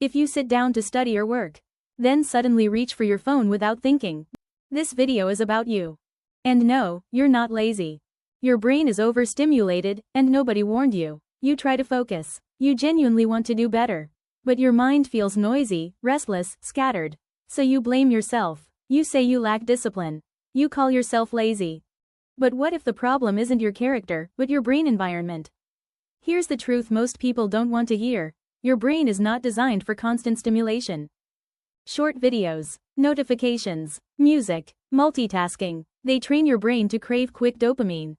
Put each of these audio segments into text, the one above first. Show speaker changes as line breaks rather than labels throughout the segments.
If you sit down to study or work, then suddenly reach for your phone without thinking, this video is about you. And no, you're not lazy. Your brain is overstimulated, and nobody warned you. You try to focus. You genuinely want to do better. But your mind feels noisy, restless, scattered. So you blame yourself. You say you lack discipline. You call yourself lazy. But what if the problem isn't your character, but your brain environment? Here's the truth most people don't want to hear. Your brain is not designed for constant stimulation. Short videos, notifications, music, multitasking, they train your brain to crave quick dopamine.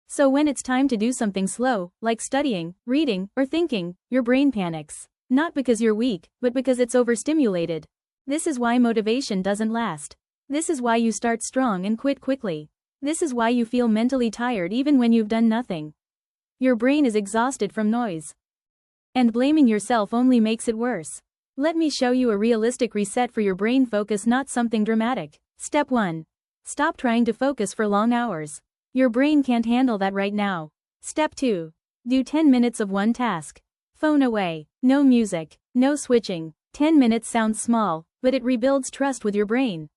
So when it's time to do something slow, like studying, reading, or thinking, your brain panics. Not because you're weak, but because it's overstimulated. This is why motivation doesn't last. This is why you start strong and quit quickly. This is why you feel mentally tired even when you've done nothing. Your brain is exhausted from noise. And blaming yourself only makes it worse. Let me show you a realistic reset for your brain focus, not something dramatic. Step 1. Stop trying to focus for long hours. Your brain can't handle that right now. Step 2. Do 10 minutes of one task. Phone away. No music. No switching. 10 minutes sounds small, but it rebuilds trust with your brain.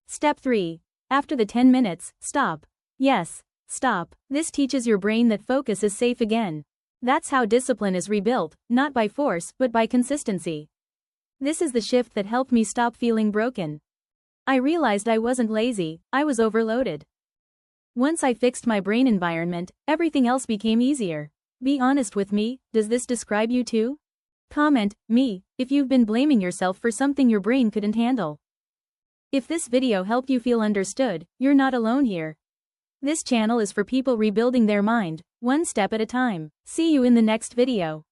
Step 3. After the 10 minutes, stop. Yes, stop. This teaches your brain that focus is safe again. That's how discipline is rebuilt, not by force, but by consistency. This is the shift that helped me stop feeling broken. I realized I wasn't lazy, I was overloaded. Once I fixed my brain environment, everything else became easier. Be honest with me, does this describe you too? Comment, me, if you've been blaming yourself for something your brain couldn't handle. If this video helped you feel understood, you're not alone here. This channel is for people rebuilding their mind, one step at a time. See you in the next video.